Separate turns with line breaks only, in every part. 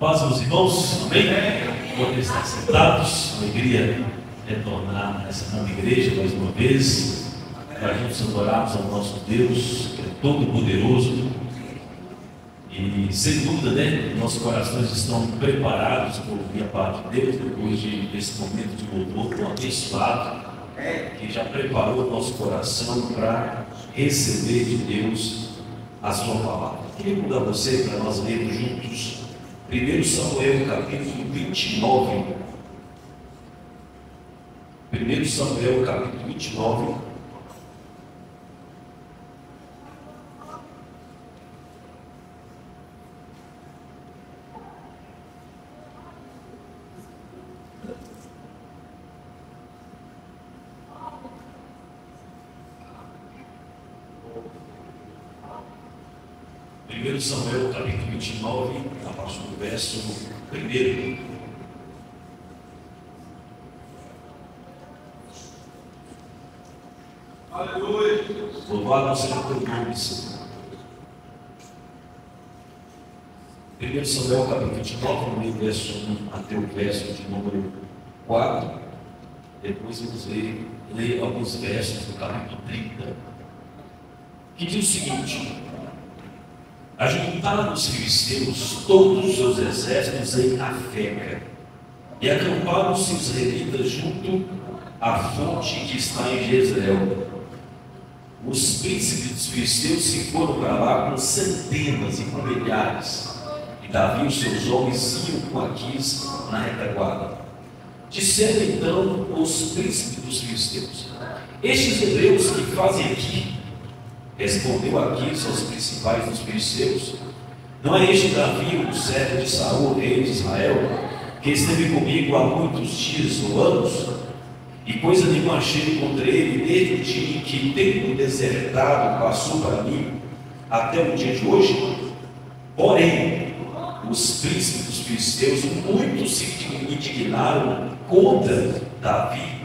Paz, meus irmãos, amém? Poder estar sentados, alegria retornar a essa grande igreja mais uma vez, para a gente adorarmos ao nosso Deus, que é todo poderoso. E sem dúvida, né, nossos corações estão preparados por ouvir a parte de Deus, depois desse momento de louvor tão abençoado, que já preparou o nosso coração para receber de Deus a sua palavra. Queria convidar você para nós lermos juntos 1 Samuel capítulo 29. 1 Samuel capítulo 29. Samuel capítulo 29, a partir do verso 1. Aleluia! Louvado seja o teu nome, Senhor. 1 Samuel capítulo 29, no meio verso 1 até o verso de número 4. Depois vamos ler alguns versos do capítulo 30, que diz o seguinte: ajuntaram os filisteus todos os seus exércitos em Afeca, e acamparam-se os israelitas junto à fonte que está em Jezreel. Os príncipes dos filisteus se foram para lá com centenas e com milhares, e Davi e os seus homens iam com Aquis na retaguarda. Disseram então os príncipes dos filisteus: estes hebreus que fazem aqui? Respondeu Aquis aos principais dos filisteus: não é este Davi, o servo de Saul, rei de Israel, que esteve comigo há muitos dias ou anos, e coisa nenhuma achei contra ele desde o dia em que, tendo desertado, passou para mim até o dia de hoje? Porém, os príncipes dos filisteus muito se indignaram contra Davi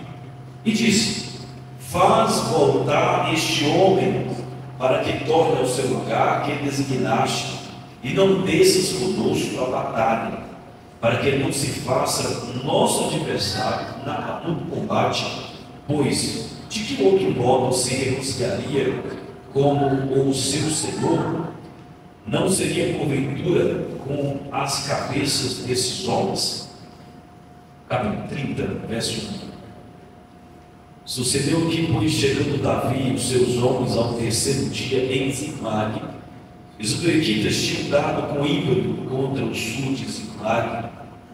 e disse: faz voltar este homem para que torne ao seu lugar que designaste, e não desças conosco a batalha, para que ele não se faça nosso adversário no combate, pois de que outro modo se renunciaria como o seu Senhor? Não seria porventura com as cabeças desses homens? Capítulo 30, verso 1. Sucedeu que, pois, chegando Davi e os seus homens ao terceiro dia em Ziklag, os amalequitas tinham dado com ímpeto contra o sul de Ziklag,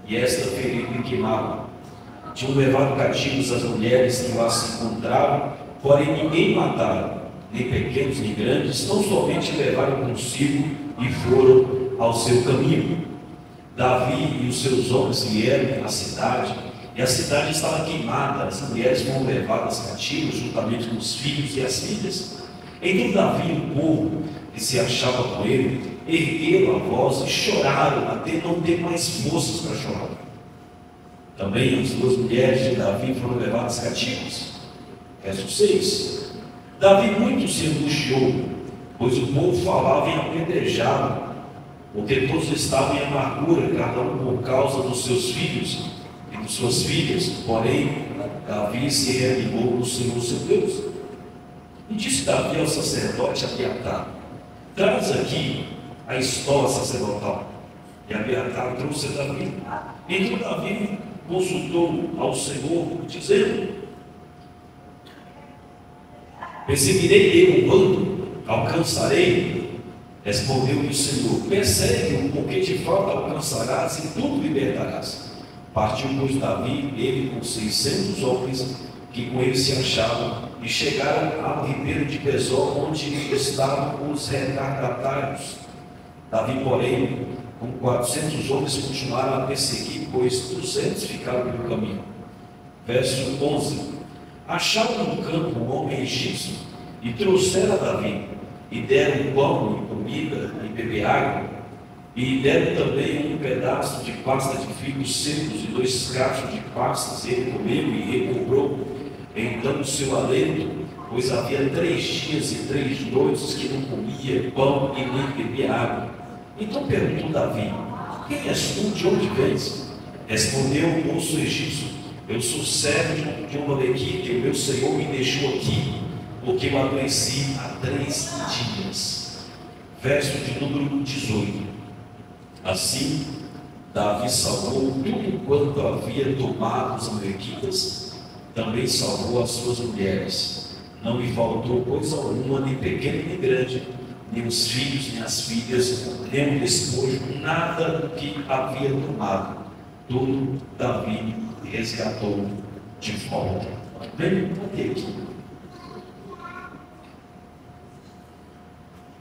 e esta ferida queimava. Tinham levado cativos as mulheres que lá se encontravam, porém ninguém mataram, nem pequenos nem grandes, tão somente levaram consigo e foram ao seu caminho. Davi e os seus homens vieram à cidade, e a cidade estava queimada, as mulheres foram levadas cativas, juntamente com os filhos e as filhas. Então Davi e o povo que se achava com ele ergueram a voz e choraram, até não ter mais forças para chorar. Também as duas mulheres de Davi foram levadas cativas. Verso 6. Davi muito se angustiou, pois o povo falava em apedrejá-lo, porque todos estavam em amargura, cada um por causa dos seus filhos de suas filhas. Porém, Davi se reanimou no Senhor seu Deus. E disse Davi ao sacerdote Abiatar: traz aqui a estola sacerdotal. E Abiatar trouxe a Davi. Então Davi consultou ao Senhor, dizendo: perseguirei eu o bando? Alcançarei? Respondeu-lhe o Senhor: persegue-o, porque de fato alcançarás e tudo libertarás. Partiu, pois, Davi, ele com 600 homens que com ele se achavam, e chegaram ao ribeiro de Besor, onde estavam os retardatários. Davi, porém, com 400 homens continuaram a perseguir, pois 200 ficaram pelo caminho. Verso 11. Acharam no campo um homem egípcio, e trouxeram a Davi, e deram pão e comida e beber água, e deram também um pedaço de pasta de figos secos e 2 cachos de pastas. Ele comeu e recobrou então o seu alento, pois havia 3 dias e 3 noites que não comia pão e nem bebia água. Então perguntou Davi: Quem és tu? De onde vens? Respondeu o moço egípcio: eu sou servo de um Amalequita, e o meu senhor me deixou aqui, porque eu adoeci há 3 dias. Verso de número 18. Assim, Davi salvou tudo quanto havia tomado os amalequitas, também salvou as suas mulheres. Não lhe faltou coisa alguma, nem pequena nem grande, nem os filhos, nem as filhas, nem o despojo, nada do que havia tomado. Tudo Davi resgatou de volta. Bem, até aqui.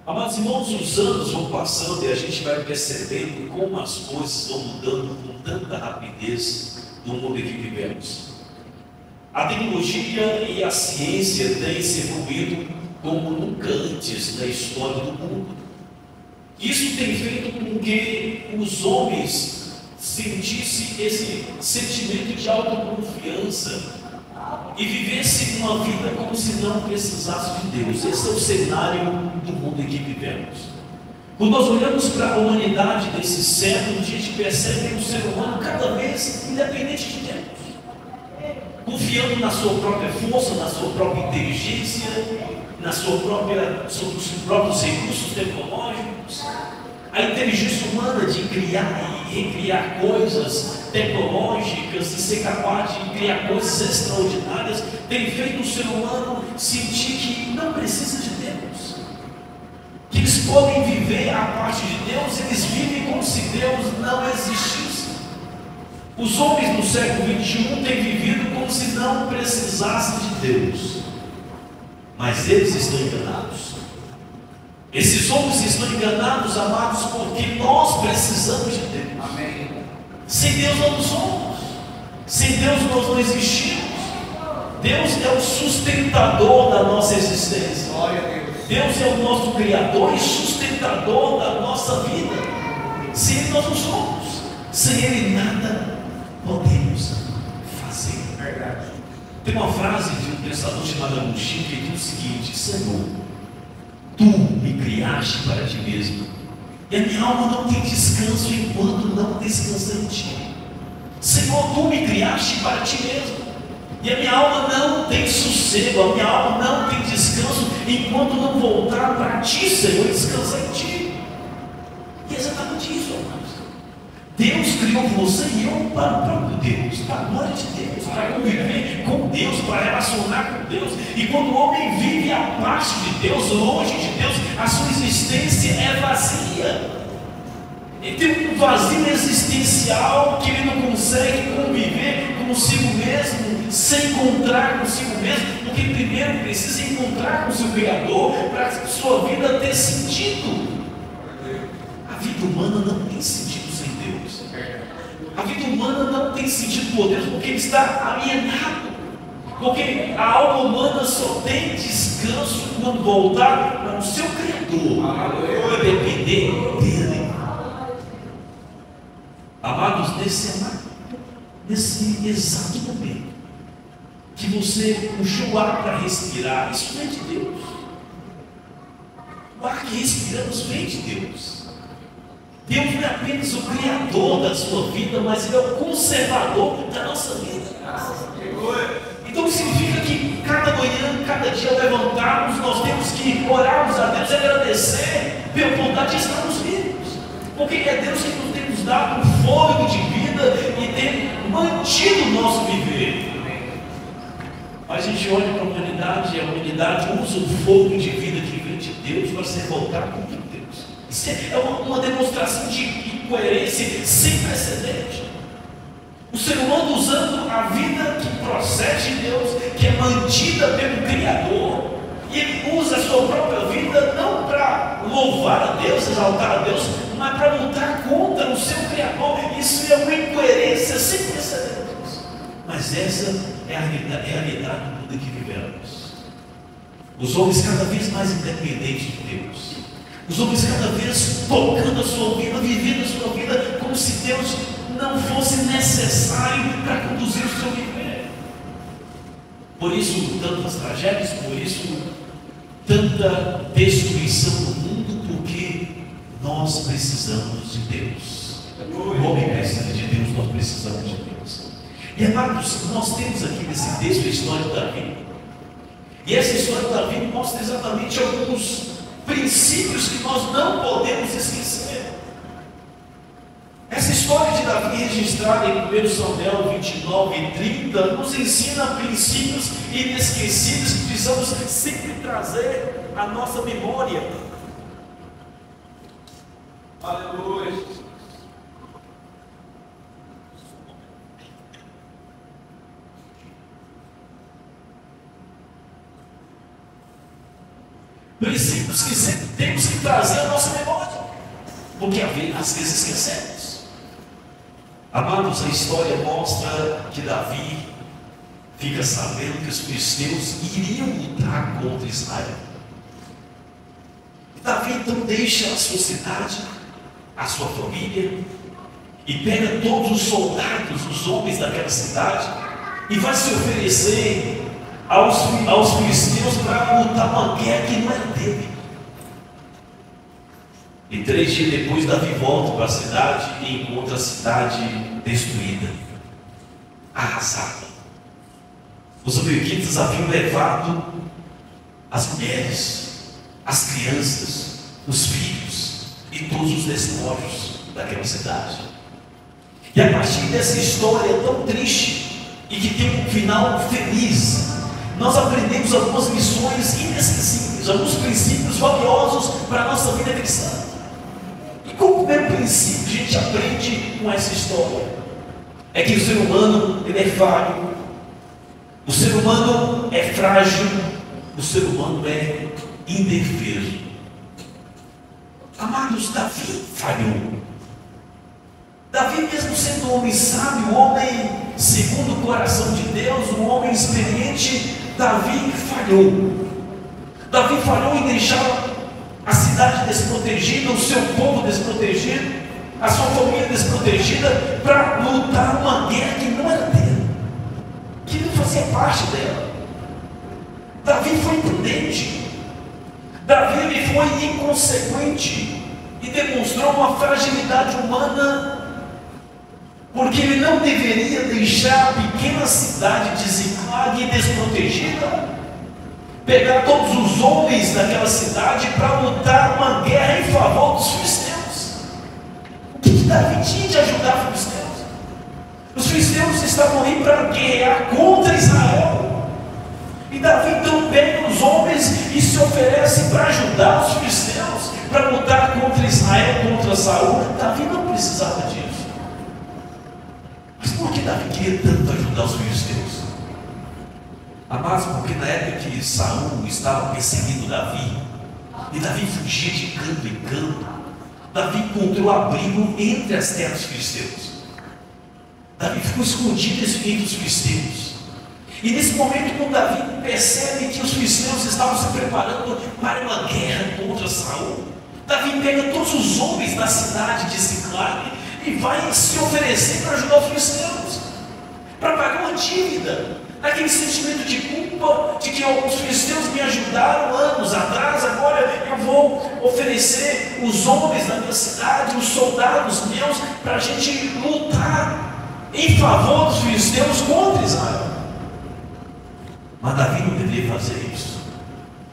Amados irmãos, os anos vão passando e a gente vai percebendo como as coisas vão mudando com tanta rapidez no mundo em que vivemos. A tecnologia e a ciência têm se evoluído como nunca antes na história do mundo. Isso tem feito com que os homens sentissem esse sentimento de autoconfiança e vivessem uma vida como se não precisasse de Deus. Esse é o cenário do mundo em que vivemos. Quando nós olhamos para a humanidade desse século, a gente percebe o ser humano cada vez independente de Deus, confiando na sua própria força, na sua própria inteligência, nos seus próprios recursos tecnológicos. A inteligência humana de criar e recriar coisas tecnológicas e ser capaz de criar coisas extraordinárias tem feito o ser humano sentir que não precisa de Deus, que eles podem viver a parte de Deus, eles vivem como se Deus não existisse. Os homens do século XXI têm vivido como se não precisassem de Deus, mas eles estão enganados. Esses homens estão enganados, amados, porque nós precisamos de Deus. Amém. Sem Deus nós não somos, sem Deus nós não existimos. Deus é o sustentador da nossa existência. Deus é o nosso Criador e sustentador da nossa vida. Sem Ele nós não somos, sem Ele nada podemos fazer. Verdade. Tem uma frase de um pensador chamado Agostinho que diz o seguinte: Senhor, Tu me criaste para Ti mesmo, e a minha alma não tem descanso enquanto não descansa em Ti. Senhor, Tu me criaste para Ti mesmo, e a minha alma não tem sossego, a minha alma não tem descanso enquanto não voltar para Ti, Senhor, e descansar em Ti. E é exatamente isso, amados. Deus criou você e eu para o próprio Deus, para a glória de Deus, para conviver com Deus, para relacionar com Deus. E quando o homem vive a parte de Deus, longe de Deus, a sua existência é vazia. Ele tem um vazio existencial que ele não consegue conviver consigo mesmo, sem encontrar consigo mesmo, porque primeiro precisa encontrar com o seu Criador para a sua vida ter sentido. A vida humana não tem sentido. A vida humana não tem sentido por Deus, porque ele está alienado, porque a alma humana só tem descanso quando voltar para o seu Criador, ou depender dele. Amados, nesse exato momento que você puxou o ar para respirar, isso vem de Deus. O ar que respiramos vem de Deus. Deus não é apenas o Criador da sua vida, mas Ele é o conservador da nossa vida. Então significa que cada manhã, cada dia levantarmos, nós temos que orarmos a Deus e agradecer pela vontade de estarmos vivos, porque é Deus que tem nos dado um fôlego de vida e tem mantido o nosso viver. Mas a gente olha para a humanidade e a humanidade usa o fôlego de vida que vem de Deus para se revoltar contra Deus. Isso é uma demonstração de incoerência sem precedente. O ser humano usando a vida que procede de Deus, que é mantida pelo Criador, e ele usa a sua própria vida não para louvar a Deus, exaltar a Deus, mas para lutar contra o seu Criador. Isso é uma incoerência sem precedentes. Mas essa é a realidade do mundo em que vivemos. Os homens cada vez mais independentes de Deus. Os homens cada vez tocando a sua vida, vivendo a sua vida como se Deus não fosse necessário para conduzir o seu viver. Por isso tantas tragédias, por isso tanta destruição no mundo, porque nós precisamos de Deus. O homem precisa de Deus, nós precisamos de Deus. E amados, nós temos aqui nesse texto a história de Davi. E essa história de Davi mostra exatamente alguns princípios que nós não podemos esquecer. Essa história de Davi registrada em 1 Samuel 29 e 30 nos ensina princípios inesquecíveis que precisamos sempre trazer à nossa memória. Aleluia. Princípios que sempre temos que trazer à nossa memória, porque às vezes esquecemos. Amados, a história mostra que Davi fica sabendo que os filisteus iriam lutar contra Israel. Davi então deixa a sua cidade, a sua família, e pega todos os soldados, os homens daquela cidade, e vai se oferecer aos filisteus para lutar uma guerra que não era dele. E 3 dias depois, Davi volta para a cidade e encontra a cidade destruída, arrasada. Os amalequitas haviam levado as mulheres, as crianças, os filhos e todos os despojos daquela cidade. E a partir dessa história tão triste e que tem um final feliz, nós aprendemos algumas lições inesquecíveis, alguns princípios valiosos para a nossa vida cristã. E qual o primeiro princípio que a gente aprende com essa história? É que o ser humano, ele é falho, o ser humano é frágil, o ser humano é indefeso. Amados, Davi falhou. Davi, mesmo sendo um homem sábio, um homem segundo o coração de Deus, um homem experiente, Davi falhou. Davi falhou em deixar a cidade desprotegida, o seu povo desprotegido, a sua família desprotegida, para lutar uma guerra que não era dele, que não fazia parte dela. Davi foi imprudente, Davi ele foi inconsequente e demonstrou uma fragilidade humana, porque ele não deveria deixar a pequena cidade desanimada e desprotegida, pegar todos os homens daquela cidade para lutar uma guerra em favor dos filisteus. O que Davi tinha de ajudar os filisteus? Os filisteus estavam aí para guerrear contra Israel, e Davi então pega os homens e se oferece para ajudar os filisteus, para lutar contra Israel, contra Saul. Davi não precisava disso. Mas por que Davi queria tanto ajudar os filisteus? Amados, porque na época que Saul estava perseguindo Davi, e Davi fugia de campo em campo, Davi encontrou abrigo entre as terras dos filisteus. Davi ficou escondido entre os filisteus. E nesse momento, quando Davi percebe que os filisteus estavam se preparando para uma guerra contra Saul, Davi pega todos os homens da cidade de Ziclague e vai se oferecer para ajudar os filisteus, para pagar uma dívida. Aquele sentimento de culpa, de que os filisteus me ajudaram anos atrás, agora eu vou oferecer os homens da minha cidade, os soldados meus, para a gente lutar em favor dos filisteus contra Israel. Mas Davi não deveria fazer isso.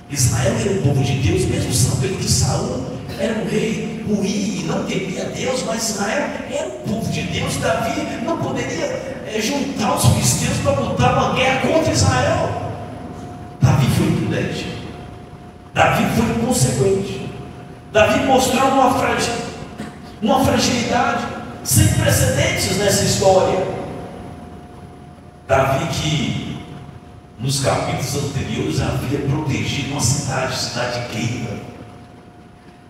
Israel era o povo de Deus, mesmo sabendo que Saul era um rei ruim e não temia Deus, mas Israel era o povo de Deus. Davi não poderia juntar os filisteus para lutar uma guerra contra Israel. Davi foi imprudente, Davi foi inconsequente, Davi mostrou uma fragilidade sem precedentes nessa história. Davi, que nos capítulos anteriores havia protegido uma cidade, cidade Keila.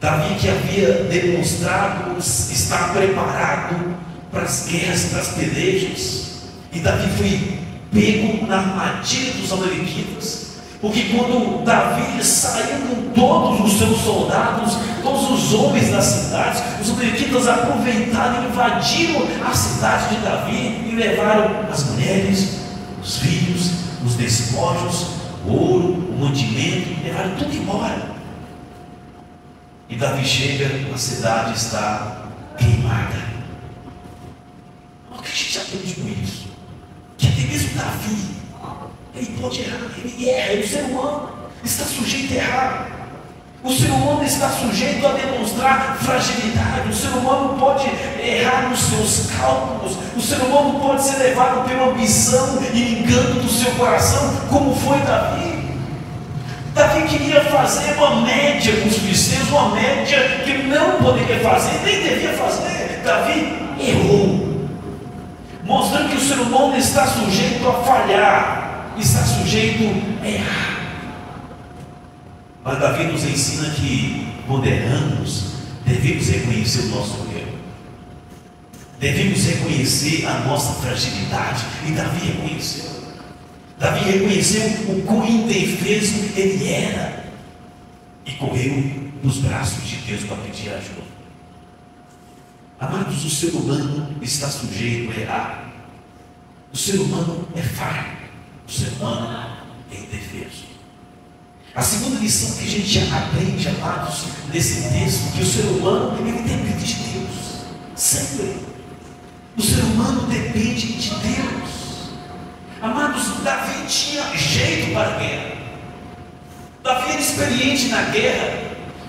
Davi, que havia demonstrado estar preparado para as guerras, para as pelejas. E Davi foi pego na armadilha dos amalequitas, porque quando Davi saiu com todos os seus soldados, todos os homens das cidades, os amalequitas aproveitaram e invadiram a cidade de Davi e levaram as mulheres, os filhos, os despojos, o ouro, o mantimento, levaram tudo embora. E Davi chega, a cidade está queimada, praticamente com isso. Que até mesmo Davi, ele pode errar, ele erra, o ser humano está sujeito a errar. O ser humano está sujeito a demonstrar fragilidade. O ser humano pode errar nos seus cálculos. O ser humano pode ser levado pela ambição e engano do seu coração, como foi Davi. Davi queria fazer uma média com os filisteus, uma média que ele não poderia fazer, nem devia fazer. Davi errou, mostrando que o ser humano está sujeito a falhar, está sujeito a errar. Mas Davi nos ensina que, quando erramos, devemos reconhecer o nosso erro, devemos reconhecer a nossa fragilidade, e Davi reconheceu. Davi reconheceu o quão indefeso ele era e correu nos braços de Deus para pedir ajuda. Amados, o ser humano está sujeito a errar. O ser humano é falho. O ser humano é indefeso. A segunda lição que a gente aprende, amados, nesse texto, que o ser humano, ele depende de Deus. Sempre. O ser humano depende de Deus. Amados, Davi tinha jeito para a guerra. Davi era experiente na guerra,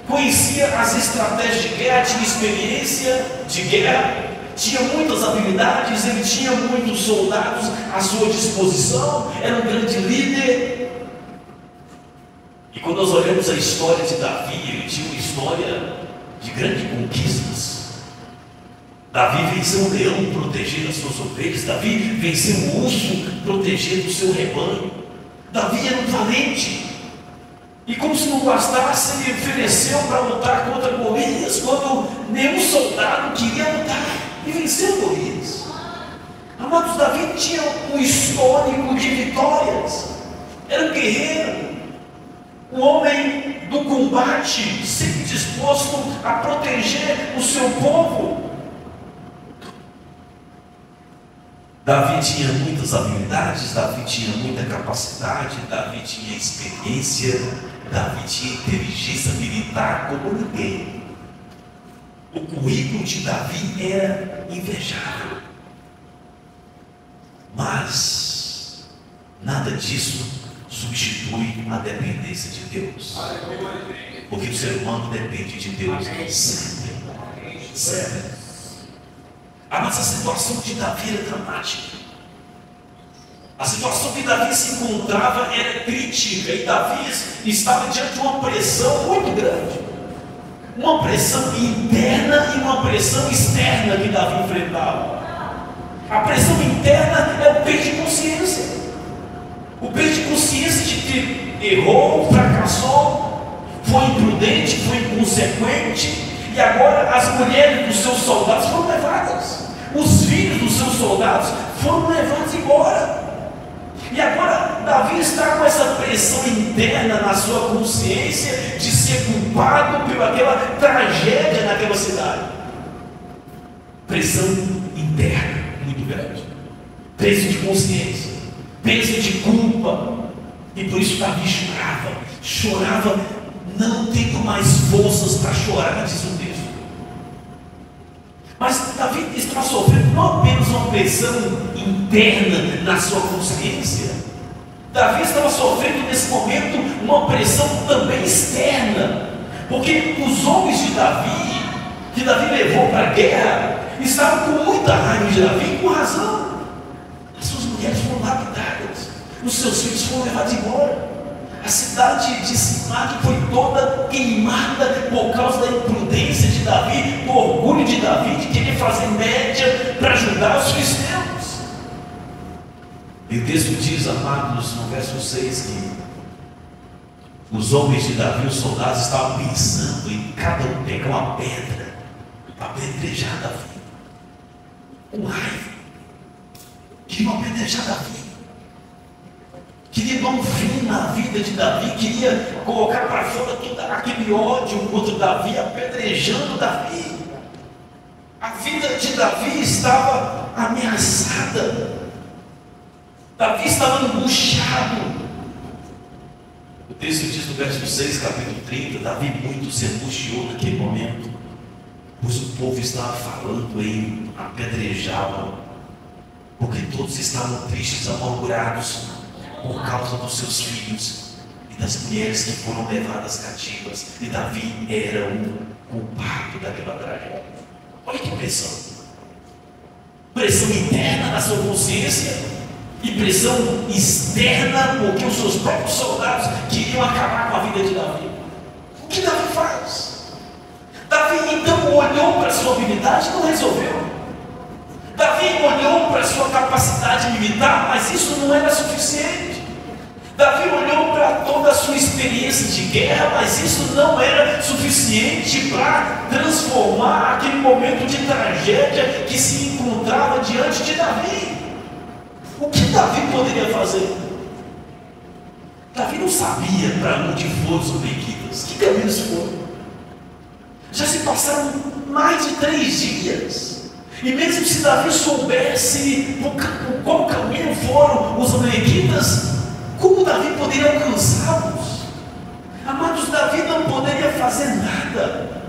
conhecia as estratégias de guerra, tinha experiência de guerra, tinha muitas habilidades, ele tinha muitos soldados à sua disposição, era um grande líder. E quando nós olhamos a história de Davi, ele tinha uma história de grandes conquistas. Davi venceu um leão protegendo as suas ovelhas. Davi venceu um urso protegendo o seu rebanho. Davi era um valente. E como se não bastasse, ele ofereceu para lutar contra Golias, quando nenhum soldado queria lutar, e venceu Golias. Amados, Davi tinha um histórico de vitórias. Era um guerreiro, um homem do combate, sempre disposto a proteger o seu povo. Davi tinha muitas habilidades, Davi tinha muita capacidade, Davi tinha experiência, Davi tinha inteligência militar como ninguém. O currículo de Davi era invejável. Mas nada disso substitui a dependência de Deus. Porque o ser humano depende de Deus sempre. Sempre. Mas a situação de Davi era dramática. A situação que Davi se encontrava era crítica. E Davi estava diante de uma pressão muito grande. Uma pressão interna e uma pressão externa que Davi enfrentava. A pressão interna é o peso de consciência. O peso de consciência de que errou, fracassou, foi imprudente, foi inconsequente. E agora as mulheres dos seus soldados foram levadas. Os filhos dos seus soldados foram levados embora. E agora Davi está com essa pressão interna na sua consciência de ser culpado pelaquela tragédia naquela cidade. Pressão interna muito grande. Peso de consciência, peso de culpa. E por isso Davi chorava, não tendo mais forças para chorar, diz o texto. Mas Davi estava sofrendo não apenas uma pressão interna na sua consciência. Davi estava sofrendo nesse momento uma pressão também externa. Porque os homens de Davi, que Davi levou para a guerra, estavam com muita raiva de Davi, com razão. As suas mulheres foram lapidadas, os seus filhos foram levados embora. A cidade de Siclag foi toda queimada por causa da imprudência de Davi, do orgulho de Davi, de querer fazer média para ajudar os filisteus. E o texto diz, amados, no verso 6, que os homens de Davi, os soldados, estavam pensando em cada um pegar uma pedra para apedrejar Davi. Com raiva. Queriam apedrejar Davi. Queria dar um fim na vida de Davi, queria colocar para fora todo aquele ódio contra Davi, apedrejando Davi. A vida de Davi estava ameaçada. Davi estava angustiado. O texto diz no verso 6, capítulo 30, Davi muito se angustiou naquele momento, pois o povo estava falando em apedrejá-lo. porque todos estavam tristes, amargurados por causa dos seus filhos e das mulheres que foram levadas cativas. E Davi era o culpado daquela tragédia. Olha que pressão! Pressão interna na sua consciência e pressão externa, porque os seus próprios soldados queriam acabar com a vida de Davi. O que Davi faz? Davi então olhou para a sua habilidade e não resolveu. Davi olhou para a sua capacidade militar, mas isso não era suficiente. Davi olhou para toda a sua experiência de guerra, mas isso não era suficiente para transformar aquele momento de tragédia que se encontrava diante de Davi. O que Davi poderia fazer? Davi não sabia para onde foram os amalequitas, que caminhos foram. Já se passaram mais de 3 dias. E mesmo se Davi soubesse por qual caminho foram os amalequitas, como Davi poderia alcançá-los? Amados, Davi não poderia fazer nada.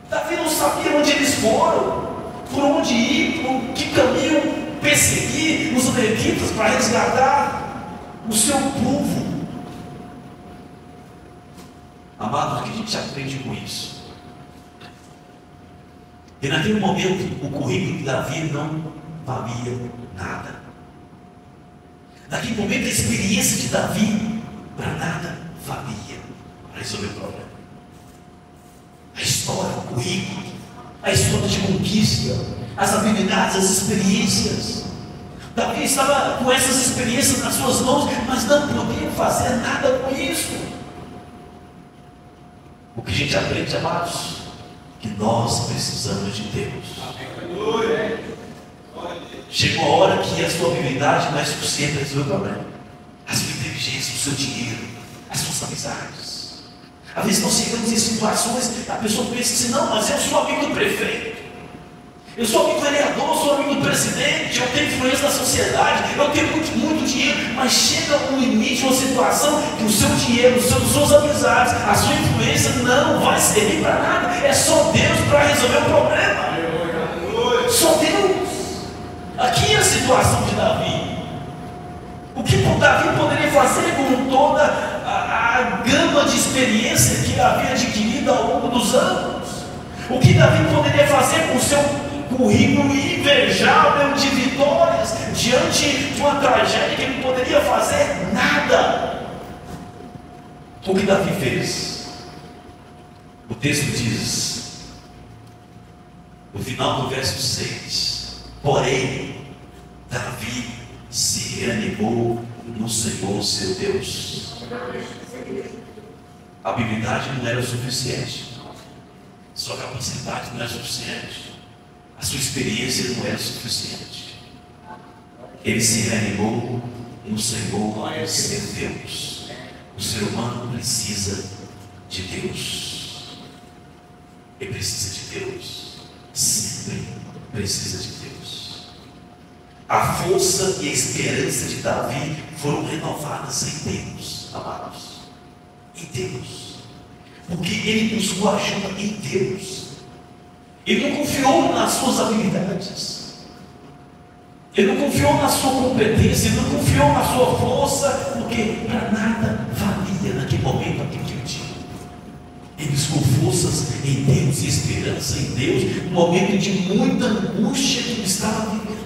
Davi não sabia onde eles foram, por onde ir, por que caminho perseguir os amalequitas para resgatar o seu povo. Amados, o que a gente aprende com isso? E naquele momento, o currículo de Davi não valia nada. Naquele momento, a experiência de Davi para nada valia para resolver o problema. A história, o currículo, a história de conquista, as habilidades, as experiências. Davi estava com essas experiências nas suas mãos, mas não podia fazer nada com isso. O que a gente aprende, amados, que nós precisamos de Deus. Chegou a hora que a sua habilidade não é suficiente para resolver o problema. A sua inteligência, o seu dinheiro, as suas amizades. Às vezes nós chegamos em situações, a pessoa pensa assim: não, mas eu sou amigo do prefeito, eu sou amigo do vereador, eu sou amigo do presidente, eu tenho influência na sociedade, eu tenho muito dinheiro. Mas chega um limite, uma situação que o seu dinheiro, as suas amizades, a sua influência não vai servir para nada. É só Deus para resolver o problema. Só Deus. Aqui é a situação de Davi. O que Davi poderia fazer com toda a gama de experiência que ele havia adquirido ao longo dos anos? O que Davi poderia fazer com o seu currículo invejável de vitórias diante de uma tragédia que ele poderia fazer? Nada. O que Davi fez? O texto diz, no final do verso 6: porém, Davi se reanimou no Senhor seu Deus. A habilidade não era suficiente, sua capacidade não era suficiente, a sua experiência não era suficiente. Ele se reanimou no Senhor seu Deus. O ser humano precisa de Deus. Ele precisa de Deus. Sempre precisa de Deus. A força e a esperança de Davi foram renovadas em Deus, amados. Em Deus. Porque ele buscou ajuda em Deus. Ele não confiou nas suas habilidades. Ele não confiou na sua competência. Ele não confiou na sua força. Porque para nada valia naquele momento aquilo que ele tinha. Ele buscou forças em Deus e esperança em Deus, no momento de muita angústia que ele estava vivendo.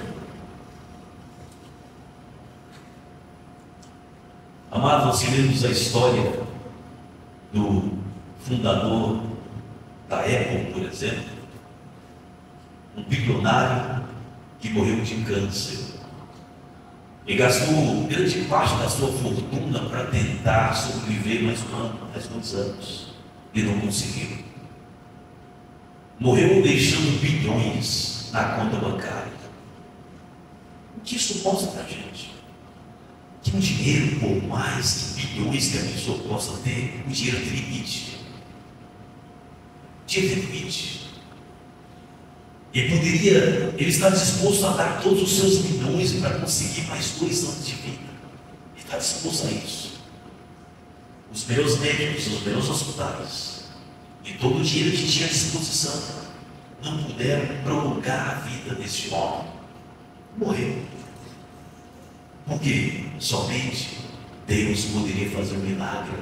Amados, nós lemos a história do fundador da Apple, por exemplo, um bilionário que morreu de câncer. Ele gastou grande parte da sua fortuna para tentar sobreviver mais um ano, mais uns anos. E não conseguiu. Morreu deixando bilhões na conta bancária. O que isso mostra para a gente? Que um dinheiro, por mais que bilhões que a pessoa possa ter, o dinheiro tem limite. O dinheiro tem limite. Ele está disposto a dar todos os seus milhões para conseguir mais 2 anos de vida. Ele está disposto a isso. Os meus médicos, os meus hospitais e todo o dinheiro que tinha à disposição não puderam prolongar a vida deste homem. Morreu. Porque somente Deus poderia fazer um milagre.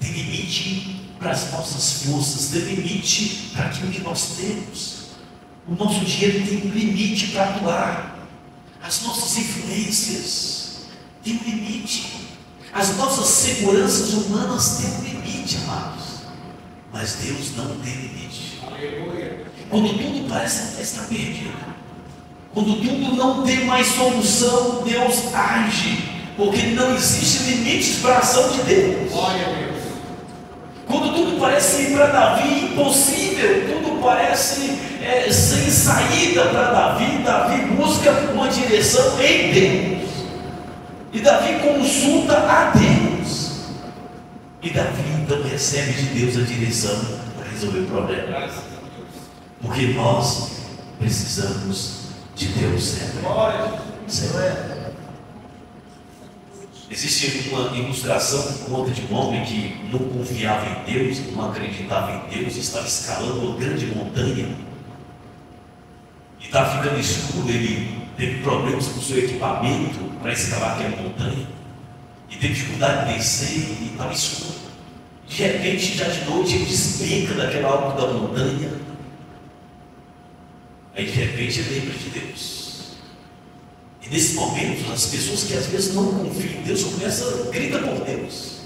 Tem limite para as nossas forças, tem limite para aquilo que nós temos. O nosso dinheiro tem um limite para atuar. As nossas influências têm um limite. As nossas seguranças humanas têm um limite, amados. Mas Deus não tem limite. Quando tudo parece estar perdido, quando tudo não tem mais solução, Deus age. Porque não existe limites para a ação de Deus. Quando tudo parece ir para Davi impossível, tudo parece sem saída para Davi, Davi busca uma direção em Deus. E Davi consulta a Deus. E Davi então recebe de Deus a direção para resolver o problema. Porque nós precisamos de Deus sempre. Existe uma ilustração que conta de um homem que não confiava em Deus, não acreditava em Deus, estava escalando uma grande montanha e estava ficando escuro. Ele teve problemas com o seu equipamento para escalar aquela montanha e teve dificuldade de descer e estava escuro. De repente, já de noite, ele despenca daquela alta da montanha. Aí de repente ele lembra de Deus. E nesse momento, as pessoas que às vezes não confiam em Deus começam a gritar por Deus.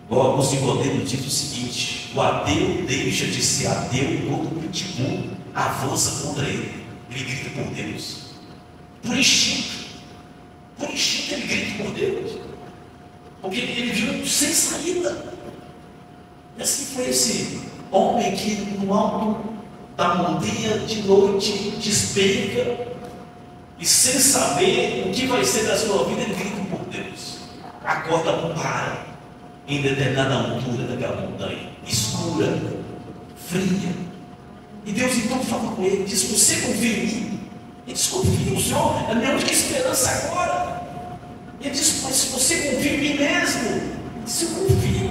Igual Augusto Nicodemo diz o seguinte: o ateu deixa de ser ateu quando o pitbull avança contra ele. Ele grita por Deus. Por instinto. Por instinto ele grita por Deus. Porque ele viu sem saída. E assim foi esse homem que no alto da montanha de noite despenca. E sem saber o que vai ser da sua vida, ele grita por Deus. A corda para em determinada altura daquela montanha, escura, fria. E Deus então fala com ele, diz: você confia em mim? Ele diz: confia, o Senhor é a minha única esperança agora. Ele diz: mas se você confia em mim mesmo? Ele diz: eu confio,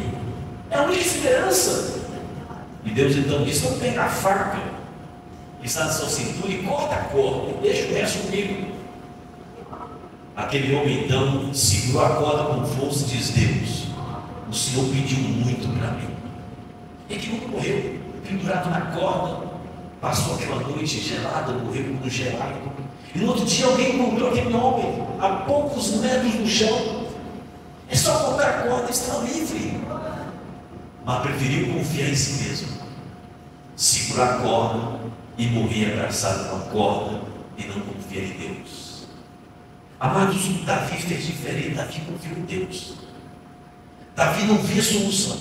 é a única esperança. E Deus então diz: então pega a faca que está na sua cintura e corta a corda, e deixa o resto comigo. Aquele homem então segurou a corda com força e diz: Deus, o Senhor pediu muito para mim. E aquele homem morreu, pendurado na corda, passou aquela noite gelada, morreu congelado. E no outro dia alguém encontrou aquele homem a poucos metros do chão. É só cortar a corda, está livre. Mas preferiu confiar em si mesmo, segurar a corda e morrer abraçado com a corda e não confiar em Deus. Amados, Davi fez diferente. Davi confiou em Deus. Davi não via solução.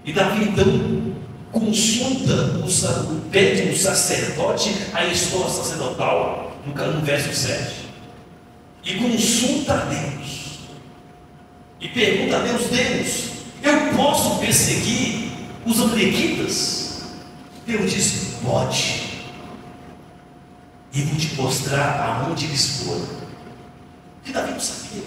E Davi então consulta, pede o sacerdote a escola sacerdotal, no verso 7. E consulta a Deus. E pergunta a Deus: Deus, eu posso perseguir os amalequitas? Deus disse: pode. E vou te mostrar aonde eles foram. Que Davi não sabia.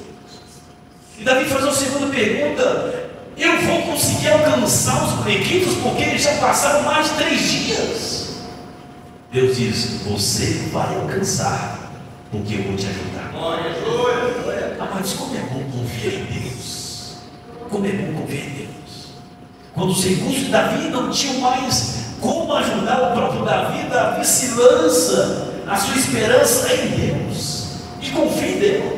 E Davi faz uma segunda pergunta: eu vou conseguir alcançar os amalequitas porque eles já passaram mais de 3 dias? Deus diz: você vai alcançar, porque eu vou te ajudar. Mas como é bom confiar em Deus. Como é bom confiar em Deus. Quando os recursos de Davi não tinham mais como ajudar o próprio Davi, Davi se lança a sua esperança em Deus e confia em Deus.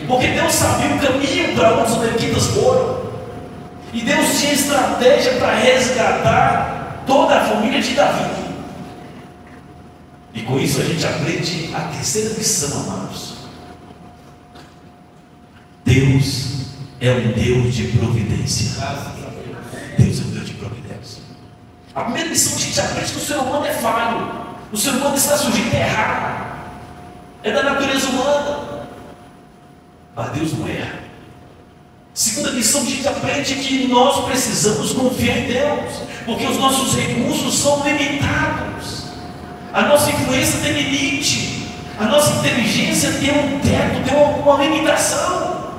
Porque Deus sabia o caminho para onde os amalequitas foram. E Deus tinha estratégia para resgatar toda a família de Davi. E com isso a gente aprende a terceira lição, amados. Deus é um Deus de providência. Deus é um Deus de providência. A primeira lição que a gente aprende é que o ser humano é falho. O ser humano está sujeito a errar. É da natureza humana. Mas Deus não erra. Segunda lição que a gente aprende é que nós precisamos confiar em Deus, porque os nossos recursos são limitados. A nossa influência tem limite. A nossa inteligência tem um teto, tem uma limitação.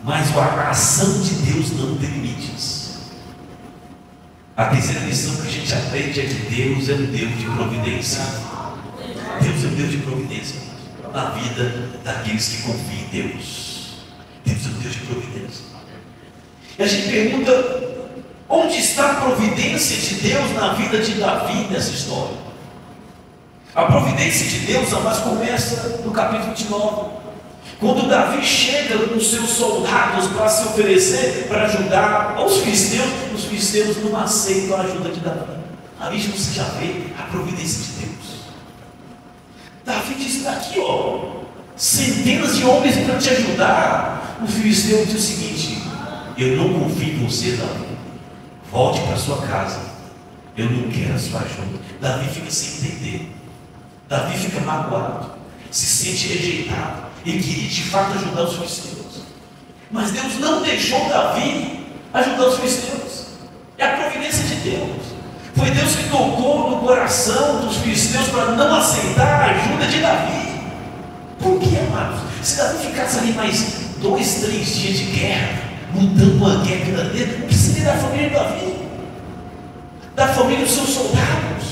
Mas a ação de Deus não tem limites. A terceira lição que a gente aprende é que Deus é um Deus de providência. Deus é um Deus de providência. na vida daqueles que confiam em Deus. Deus é um Deus de providência. E a gente pergunta, onde está a providência de Deus na vida de Davi nessa história? A providência de Deus, amados, começa no capítulo 29. Quando Davi chega com os seus soldados para se oferecer para ajudar os filisteus não aceitam a ajuda de Davi. Ali você já vê a providência de Deus. Davi diz: daqui, centenas de homens para te ajudar. O filisteu diz o seguinte: eu não confio em você, Davi. Volte para sua casa. Eu não quero a sua ajuda. Davi fica sem entender. Davi fica magoado, se sente rejeitado. Ele queria de fato ajudar os filisteus, mas Deus não deixou Davi ajudar os filisteus. É a providência de Deus. Foi Deus que tocou no coração dos filisteus para não aceitar a ajuda de Davi. Por que, amados? Se Davi ficasse ali mais 2, 3 dias de guerra, lutando uma guerra dele, o que seria da família de Davi? Da família dos seus soldados?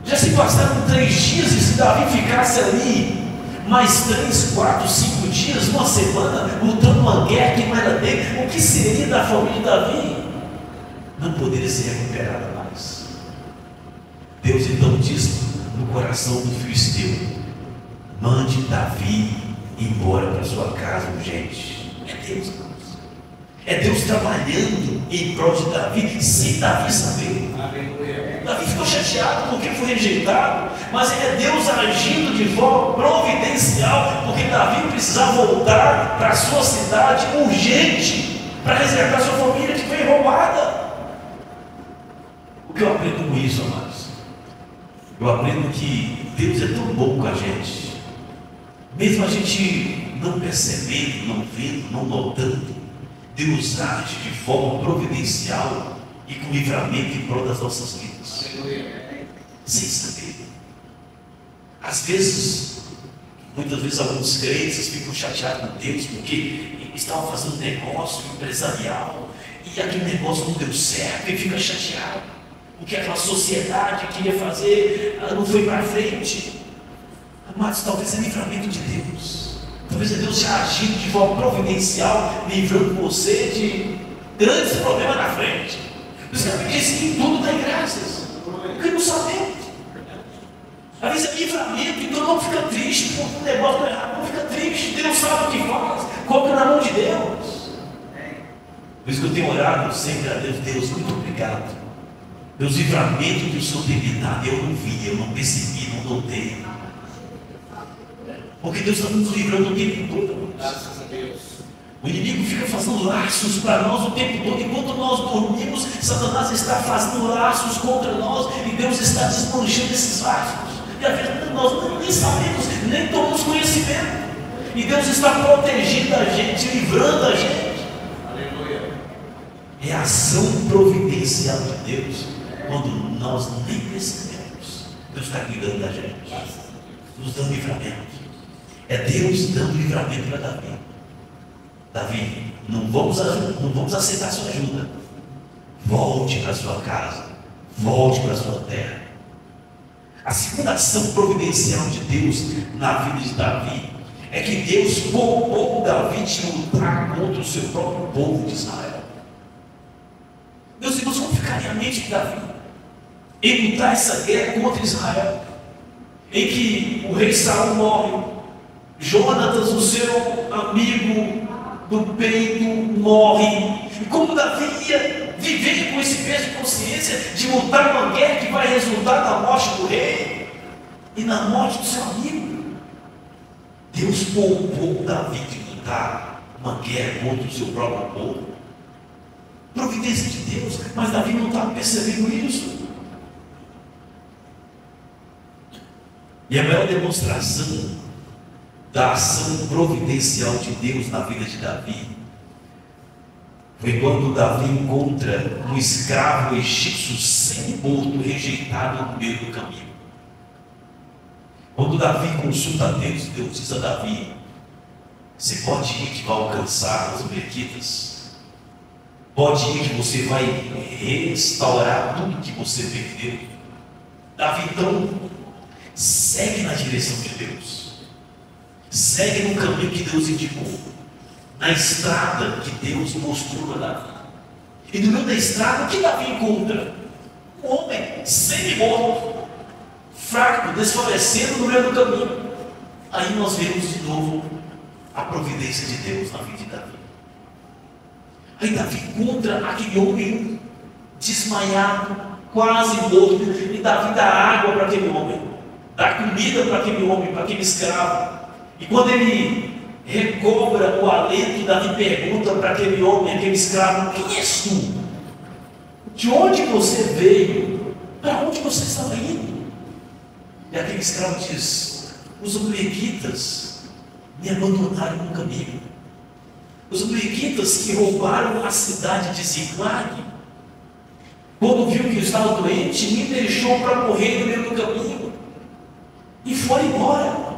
Já se passaram 3 dias, e se Davi ficasse ali mais 3, 4, 5 dias, uma semana, lutando uma guerra que não era dele, o que seria da família de Davi? Não poderia ser recuperada mais. Deus então diz no coração do filisteu: mande Davi embora para sua casa urgente. É Deus, irmãos. É Deus trabalhando em prol de Davi, sem Davi saber. Davi ficou chateado porque foi rejeitado, mas é Deus agindo de forma providencial, porque Davi precisava voltar para a sua cidade urgente, para resgatar sua família que foi roubada. O que eu aprendo com isso, amados? Eu aprendo que Deus é tão bom com a gente, mesmo a gente não percebendo, não vendo, não notando. Deus age de forma providencial e com livramento em prol das nossas vidas, sem saber. Às vezes, muitas vezes alguns crentes ficam chateados com Deus porque estavam fazendo um negócio empresarial e aquele negócio não deu certo e fica chateado porque aquela sociedade queria fazer, não foi para frente. Amados, talvez é livramento de Deus. Talvez é Deus já agindo de forma providencial, livrando você de grandes problemas na frente. Por isso que a Bíblia diz que em tudo dá graças, porque não sabemos. Às vezes é livramento, então não fica triste porque o negócio não é errado, não fica triste. Deus sabe o que faz, coloca na mão de Deus. Por isso que eu tenho orado sempre a Deus: Deus, muito obrigado. Deus, livramento que o Senhor tem me dado, eu não vi, eu não percebi, não notei. Porque Deus está nos livrando o tempo todo. Graças a Deus. O inimigo fica fazendo laços para nós o tempo todo. Enquanto nós dormimos, Satanás está fazendo laços contra nós e Deus está desmanchando esses laços. E às vezes nós nem sabemos, nem tomamos conhecimento. E Deus está protegendo a gente, livrando a gente. Aleluia. É a ação providencial de Deus quando nós nem percebemos. Deus está cuidando da gente, nos dando livramento. É Deus dando livramento para Davi. Davi, não vamos aceitar sua ajuda. Volte para sua casa, volte para sua terra. A segunda ação providencial de Deus na vida de Davi é que Deus poupou Davi de lutar contra o seu próprio povo de Israel. Meus irmãos, como ficaria a mente de Davi em lutar essa guerra contra Israel, em que o rei Saul morre, Jonatas, o seu amigo do peito, morre. E como Davi ia viver com esse peso de consciência de lutar uma guerra que vai resultar na morte do rei e na morte do seu amigo? Deus poupou Davi de lutar uma guerra contra o seu próprio povo. Providência de Deus, mas Davi não estava percebendo isso. E a maior demonstração da ação providencial de Deus na vida de Davi foi quando Davi encontra um escravo egípcio semi-morto, rejeitado no meio do caminho. Quando Davi consulta a Deus, Deus diz a Davi: você pode ir que vai alcançar as Amalequitas, pode ir que você vai restaurar tudo que você perdeu. Davi então segue na direção de Deus. segue no caminho que Deus indicou, na estrada que Deus mostrou para Davi. E no meio da estrada, o que Davi encontra? Um homem semi-morto, fraco, desfalecendo no meio do caminho. Aí nós vemos de novo a providência de Deus na vida de Davi. Aí Davi encontra aquele homem desmaiado, quase morto, e Davi dá água para aquele homem, dá comida para aquele homem, para aquele escravo. E quando ele recobra o alento, Davi pergunta para aquele homem, aquele escravo: quem és tu? De onde você veio? Para onde você estava indo? E aquele escravo diz: os amalequitas me abandonaram no caminho. Os amalequitas que roubaram a cidade de Ziklag, quando viu que eu estava doente, me deixou para morrer no meio do caminho e foi embora.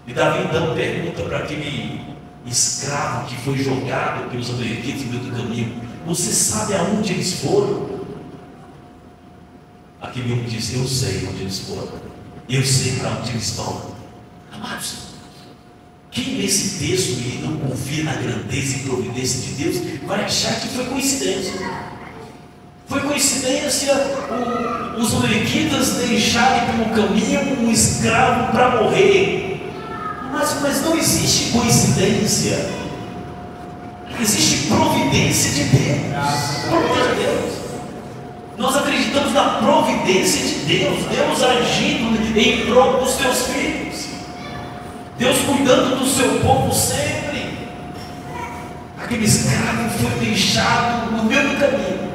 E Davi então pergunta para aquele escravo que foi jogado pelos amalequitas no meio do caminho: você sabe aonde eles foram? Aquele homem diz: eu sei onde eles foram, eu sei para onde eles vão. Amados, quem lê esse texto e não confia na grandeza e providência de Deus, vai achar que foi coincidência. Foi coincidência os amalequitas deixarem pelo caminho um escravo para morrer. Mas não existe coincidência. Existe providência de Deus. Providência de Deus. Nós acreditamos na providência de Deus. Deus agindo em prol dos teus filhos. Deus cuidando do seu povo sempre. Aquele escravo foi deixado no meio do caminho.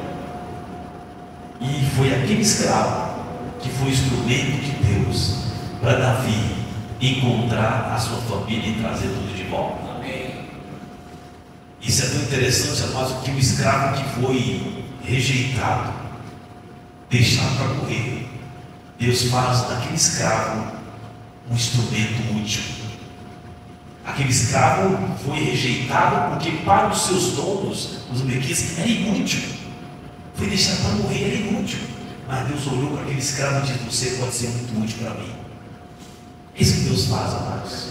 E foi aquele escravo que foi instrumento de Deus para Davi encontrar a sua família e trazer tudo de volta. Amém. Isso é tão interessante, amados, que o escravo que foi rejeitado, deixado para morrer, Deus faz daquele escravo um instrumento útil. Aquele escravo foi rejeitado porque para os seus donos, os amalequitas, era inútil. Foi deixado para morrer, era inútil. Mas Deus olhou para aquele escravo e disse: você pode ser muito útil para mim. É isso que Deus faz, amados.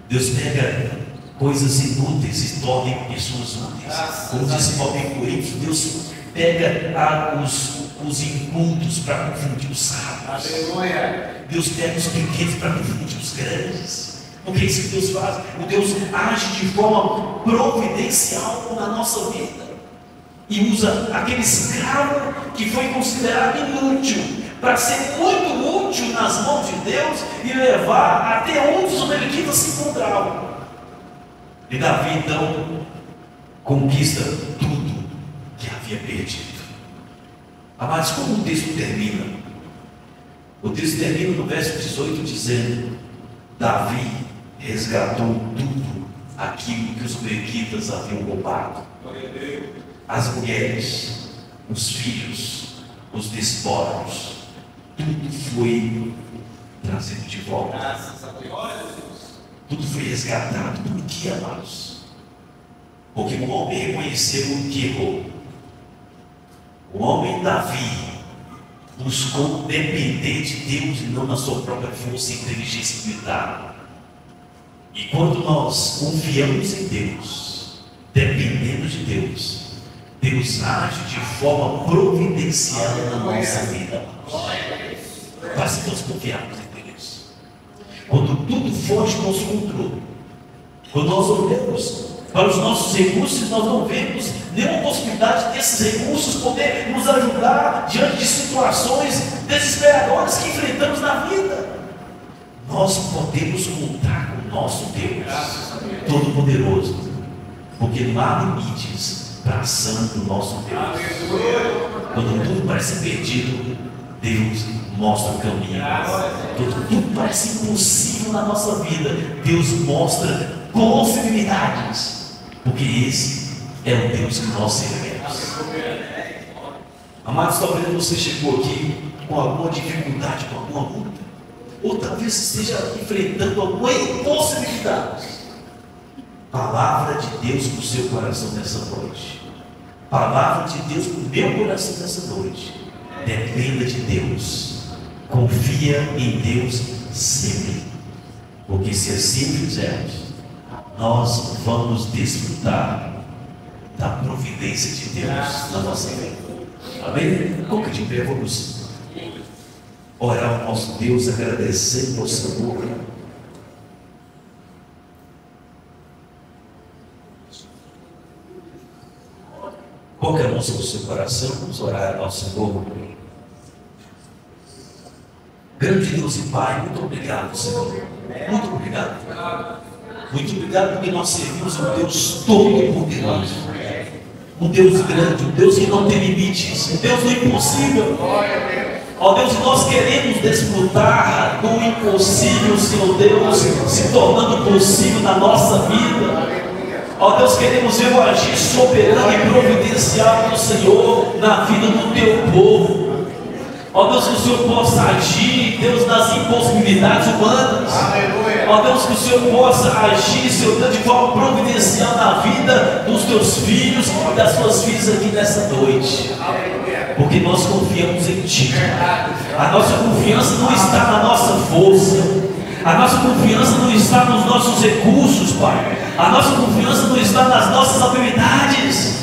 Deus pega coisas inúteis e torna em pessoas úteis. Como disse Paulo em Coríntios, Deus pega os incultos para confundir os sábios. Deus pega os pequenos para confundir os grandes. Porque é isso que Deus faz. O Deus age de forma providencial na nossa vida. E usa aquele escravo que foi considerado inútil para ser muito útil nas mãos de Deus e levar até onde os amalequitas se encontravam. E Davi então conquista tudo que havia perdido. Amados, como o texto termina? O texto termina no verso 18 dizendo: Davi resgatou tudo aquilo que os amalequitas haviam roubado. As mulheres, os filhos, os despojos, tudo foi trazido de volta. Tudo foi resgatado. Por que, amados? Porque o homem reconheceu o que errou. O homem Davi buscou depender de Deus e não na sua própria força e inteligência militar. E quando nós confiamos em Deus, dependemos de Deus, Deus age de forma providencial na nossa vida. Basta nós confiarmos em Deus. Quando tudo foge do nosso controle, quando nós olhamos para os nossos recursos, nós não vemos nenhuma possibilidade desses recursos poder nos ajudar diante de situações desesperadoras que enfrentamos na vida. Nós podemos contar com o nosso Deus Todo-Poderoso, porque não há limites para a ação do nosso Deus. Quando tudo parece perdido, Deus mostra o caminho. Quando tudo parece impossível na nossa vida, Deus mostra possibilidades, porque esse é o Deus que nós servimos. Amados, talvez você chegou aqui com alguma dificuldade, com alguma luta, ou talvez esteja enfrentando alguma impossibilidade. Palavra de Deus para o seu coração nessa noite. Palavra de Deus para o meu coração nessa noite. Dependa de Deus. Confia em Deus sempre. Porque se assim fizermos, nós vamos desfrutar da providência de Deus na nossa vida. Amém? Como que de pé vamos orar ao nosso Deus, agradecendo ao Senhor. Qual que é a nossa do seu coração? Vamos orar ao Senhor. Grande Deus e Pai, muito obrigado, Senhor. Muito obrigado. Muito obrigado porque nós servimos um Deus todo-poderoso. Um Deus grande, um Deus que não tem limites, um Deus do impossível. Ó Deus, nós queremos desfrutar do impossível, Senhor Deus, se tornando possível na nossa vida. Ó Deus, queremos ver o agir soberano e providencial do Senhor na vida do teu povo. Ó Deus, que o Senhor possa agir, Deus, nas impossibilidades humanas. Ó Deus, que o Senhor possa agir, Senhor Deus, de forma providencial na vida dos teus filhos e das suas filhas aqui nessa noite. Porque nós confiamos em Ti. A nossa confiança não está na nossa força. A nossa confiança não está nos nossos recursos, Pai. A nossa confiança não está nas nossas habilidades.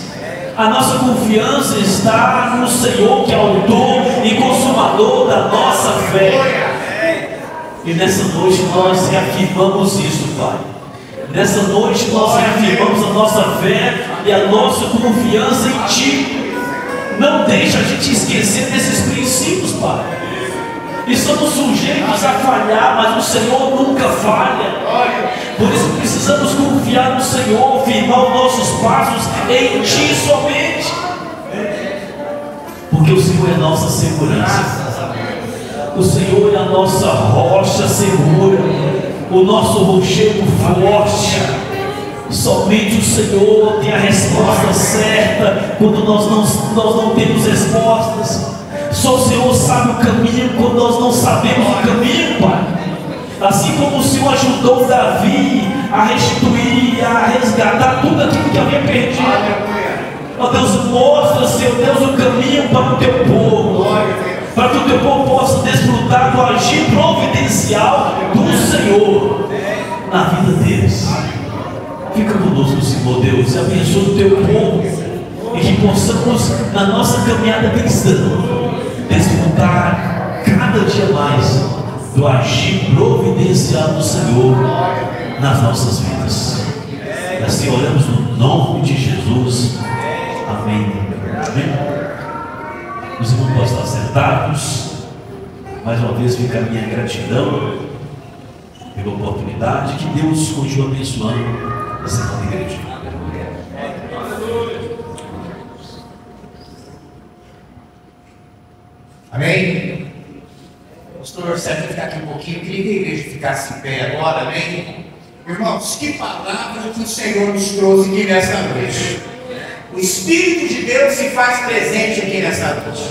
A nossa confiança está no Senhor, que é autor e consumador da nossa fé. E nessa noite nós reafirmamos isso, Pai. Nessa noite nós reafirmamos a nossa fé e a nossa confiança em Ti. Não deixa a gente esquecer desses princípios, Pai. Estamos sujeitos a falhar, mas o Senhor nunca falha. Por isso precisamos confiar no Senhor, firmar os nossos passos em Ti somente. Porque o Senhor é a nossa segurança. O Senhor é a nossa rocha segura, o nosso rochedo forte. Somente o Senhor tem a resposta certa quando nós não temos respostas. Só o Senhor sabe o caminho quando nós não sabemos o caminho, Pai. Assim como o Senhor ajudou Davi a restituir e a resgatar tudo aquilo que havia perdido. Ó Deus, mostra, Senhor Deus, o caminho para o teu povo, para que o teu povo possa desfrutar do agir providencial do Senhor na vida deles. Fica conosco, Senhor Deus, e abençoa o teu povo, e que possamos, na nossa caminhada cristã, desfrutar cada dia mais do agir providencial do Senhor nas nossas vidas. E assim oramos no nome de Jesus. Amém. Amém. Os irmãos podem estar sentados. Mais uma vez fica a minha gratidão pela oportunidade. Que Deus continue abençoando essa nova igreja.
Amém? Pastor Sérgio, ficar aqui um pouquinho. Eu queria que a igreja ficasse em pé agora, amém? Irmãos, que palavra que o Senhor nos trouxe aqui nessa noite. O Espírito de Deus se faz presente aqui nessa noite.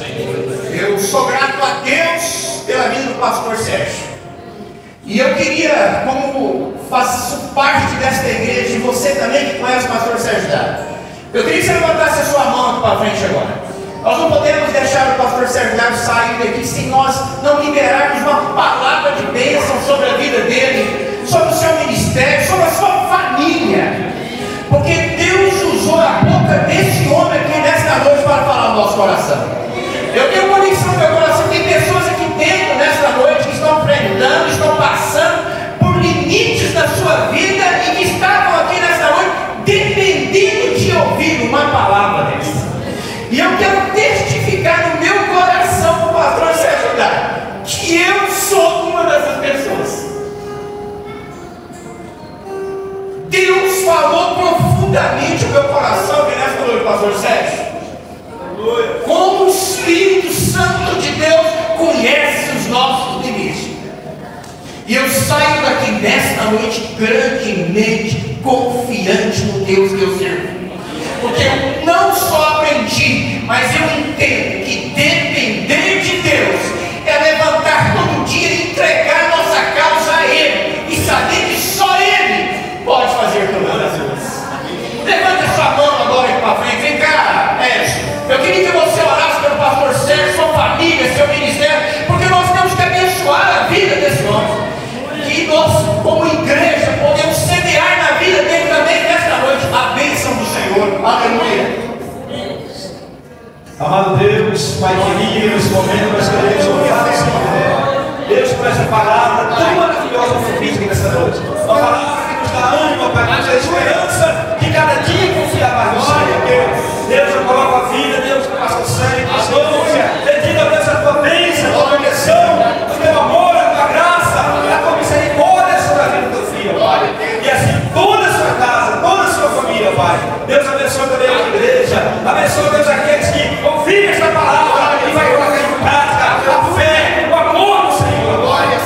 Eu sou grato a Deus pela vida do pastor Sérgio. E eu queria, como faço parte desta igreja, e você também que conhece o pastor Sérgio Dado, eu queria que você levantasse a sua mão aqui para frente agora. Nós não podemos deixar o pastor Sérgio Dado sair daqui sem nós não liberarmos uma palavra de bênção sobre a vida dele, sobre o seu ministério, sobre a sua família. Porque Deus usou a boca desse homem aqui nesta noite para falar no nosso coração. Eu tenho convicção no meu coração, tem pessoas aqui dentro nesta noite que estão enfrentando, estão passando por limites da sua vida e que estavam aqui nesta noite dependendo de ouvir uma palavra dessa. E eu quero testificar no meu coração para o pastor Sérgio Dado que eu sou uma dessas pessoas. Deus falou profundamente o meu coração aqui nesta noite, pastor Sérgio. Como o Espírito Santo de Deus conhece os nossos limites. E eu saio daqui nesta noite grandemente confiante no Deus que eu sirvo. Porque eu não só aprendi, mas eu entendo que depender de Deus é levantar todo dia e entregar nossa causa a Ele e saber que só Ele pode fazer todas as coisas. Levanta sua mão agora aqui para frente. Vem cá, Edson. Eu queria que você orasse pelo pastor Sérgio, sua família, seu ministério, porque nós temos que abençoar a vida desse homem. Que nós, como
essa palavra tão maravilhosa para o aqui nessa noite. Uma palavra que nos dá ânimo, Pai, nos dá esperança de cada dia confiar mais no Senhor. Deus, eu coloco a vida, Deus, que passa o sangue, pastor. Dedica a Deus a tua bênção, a tua proteção, o teu amor, a tua graça, a tua misericórdia sobre a vida do teu filho, Pai. E assim toda a sua casa, toda a sua família, Pai. Deus abençoe também a igreja. Abençoe, Deus, aqueles que ouvirem esta palavra e vai colocar em prática a fé, o amor do Senhor.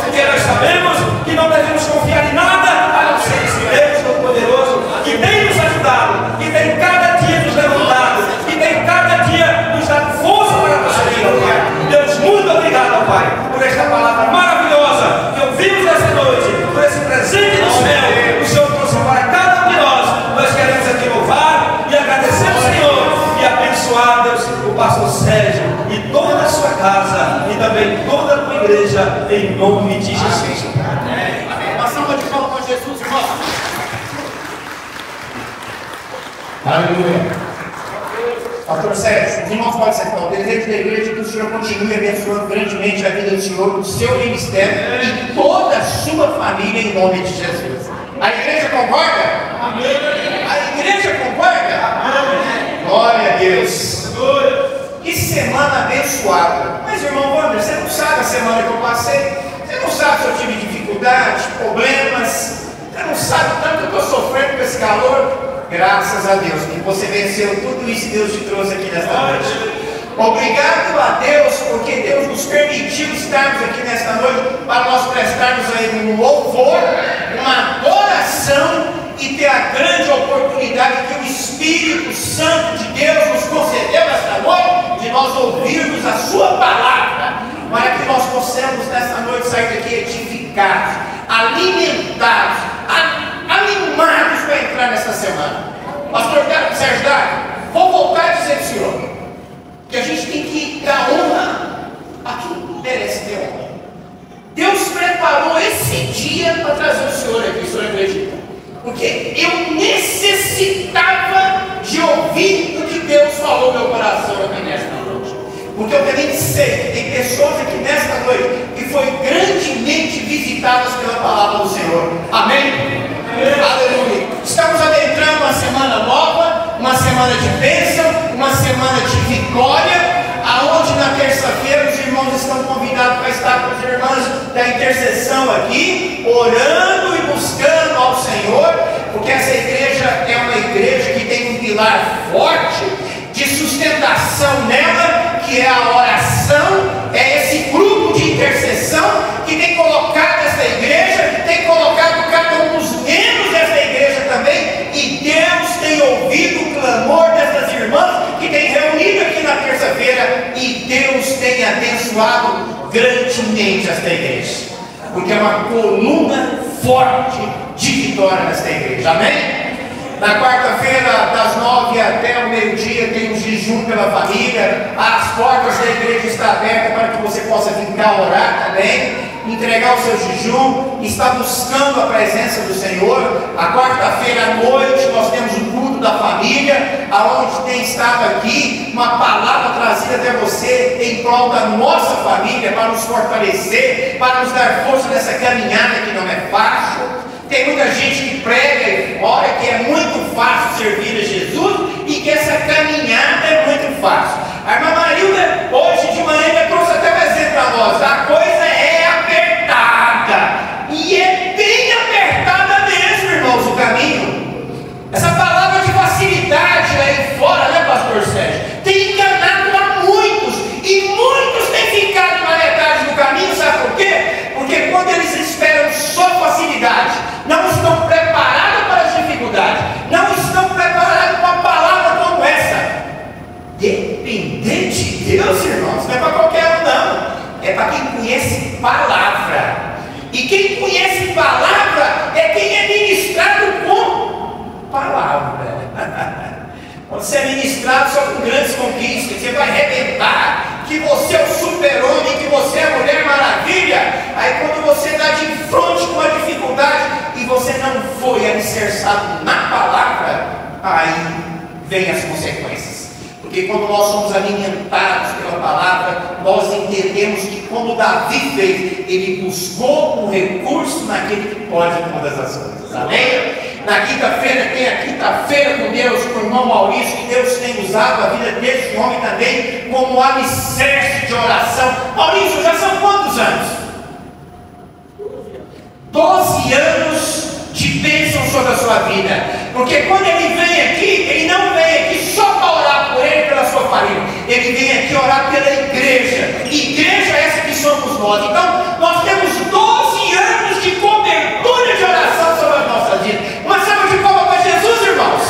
Porque nós sabemos que não devemos confiar em nada a não ser esse Deus Todo-Poderoso que tem nos ajudado, que tem cada dia nos levantado, que tem cada dia nos dado força para a nossa vida, Pai. Deus, muito obrigado, Pai, por esta palavra maravilhosa que ouvimos nessa noite, por esse presente do céu. O Senhor trouxe para cada um de nós. Nós queremos aqui louvar e agradecer ao Senhor e abençoar, Deus, o pastor Sérgio e toda a sua casa e também toda a tua igreja, em nome de Jesus.
Amém. Uma salva de palmas com Jesus, irmão. Aleluia. Pastor Sérgio, os irmãos podem sentar. O desejo da igreja é que o Senhor continue abençoando grandemente a vida do Senhor, o seu ministério e toda a sua família, em nome de Jesus. A igreja concorda? Amém. A igreja concorda? Amém. Glória a Deus. Que semana abençoada. Mas, irmão Wander, você não sabe a semana que eu passei. Você não sabe se eu tive dificuldades, problemas. Você não sabe o tanto que eu estou sofrendo com esse calor. Graças a Deus que você venceu tudo isso que Deus te trouxe aqui nesta noite. Obrigado a Deus, porque Deus nos permitiu estarmos aqui nesta noite para nós prestarmos a Ele um louvor, uma adoração e ter a grande oportunidade que o Espírito Santo de Deus nos concedeu nesta noite, de nós ouvirmos a Sua palavra, para que nós possamos nesta noite sair daqui edificados, alimentados, animados para entrar nesta semana. Pastor Sérgio Dário, vou voltar a dizer para o senhor que a gente tem que dar honra a quem merece ter honra. Deus preparou esse dia para trazer o senhor aqui, o senhor acredita? Porque eu necessitava de ouvir o que Deus falou no meu coração aqui nesta noite. Porque eu também sei que tem pessoas aqui nesta noite que foram grandemente visitadas pela palavra do Senhor. Amém? Aleluia. Estamos adentrando uma semana nova, uma semana de bênção, uma semana de vitória, aonde na terça-feira os irmãos estão convidados para estar com os irmãos da intercessão aqui, orando e buscando ao Senhor, porque essa igreja é uma igreja que tem um pilar forte de sustentação nela, que é a oração, é esse grupo de intercessão que tem colocado essa igreja, tem colocado cada um dos membros dessa igreja também, e Deus tem ouvido o clamor dessas irmãs que tem reunido aqui na terça-feira, e Deus tem abençoado grandemente esta igreja, porque é uma coluna forte de vitória nesta igreja. Amém? Na quarta-feira, das 9 até o meio-dia, tem um jejum pela família. As portas da igreja estão abertas para que você possa vir cá orar também, entregar o seu jejum, estar buscando a presença do Senhor. A quarta-feira à noite nós temos o culto da família, aonde tem estado aqui uma palavra trazida até você em prol da nossa família, para nos fortalecer, para nos dar força nessa caminhada que não é fácil. Tem muita gente que prega e ora que é muito fácil servir a Jesus e que essa caminhada é muito fácil. A irmã Marilda, hoje de manhã, já trouxe até um exemplo para nós. A coisa é apertada, e é bem apertada mesmo, irmãos, o caminho. Essa palavra de facilidade aí fora, né, pastor Sérgio, tem enganado a muitos, e muitos têm ficado na metade do caminho. Sabe por quê? Porque quando eles esperam só facilidade, não estão preparados para as dificuldades, não estão preparados para uma palavra como essa. Depender de Deus, irmãos, não é para qualquer um, não. É para quem conhece palavra. E quem conhece palavra é quem é ministrado com palavra. Quando você é ministrado só com grandes conquistas, você vai arrebentar, que você é o super-homem, que você é a Mulher Maravilha. Aí quando você está de frente com uma dificuldade e você não foi alicerçado na palavra, aí vem as consequências. Porque quando nós somos alimentados pela palavra, nós entendemos que como Davi fez, ele buscou um recurso naquele que pode todas as coisas. Amém? Na quinta-feira tem a quinta-feira com Deus, com o irmão Maurício, que Deus tem usado a vida desse homem também como alicerce de oração. Maurício, já são quantos anos? 12 anos de bênção sobre a sua vida. Porque quando ele vem aqui, ele não vem aqui só para orar por ele e pela sua família. Ele vem aqui orar pela igreja. Igreja essa que somos nós. Então, nós temos 12 anos de cobertura de oração sobre as nossas vidas. Uma salva de palmas para Jesus, irmãos.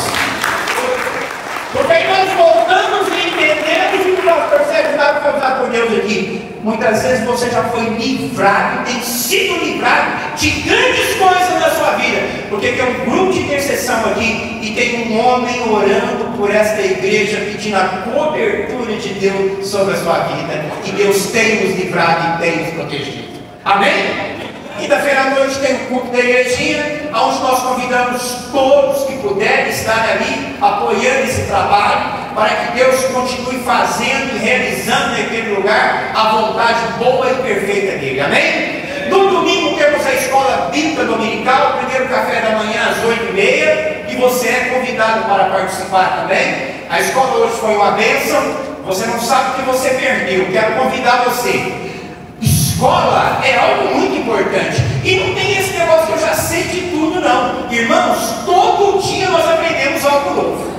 Porque aí nós voltamos e entendemos o que nós percebemos nada foi usado por Deus aqui. Muitas vezes você já foi livrado, tem sido livrado de grandes coisas na sua vida. Porque tem um grupo de intercessão aqui e tem um homem orando por esta igreja, pedindo a cobertura de Deus sobre a sua vida. E Deus tem nos livrado e tem nos protegido. Amém? Quinta-feira à noite tem um culto da igrejinha, onde nós convidamos todos que puderem estar ali, apoiando esse trabalho, para que Deus continue fazendo e realizando naquele lugar a vontade boa e perfeita dele. Amém? No domingo temos a escola bíblica dominical, o primeiro café da manhã às 8h30, e você é convidado para participar também. A escola hoje foi uma bênção, você não sabe o que você perdeu, quero convidar você. Escola é algo muito importante. E não tem esse negócio que eu já sei de tudo, não. Irmãos, todo dia nós aprendemos algo novo.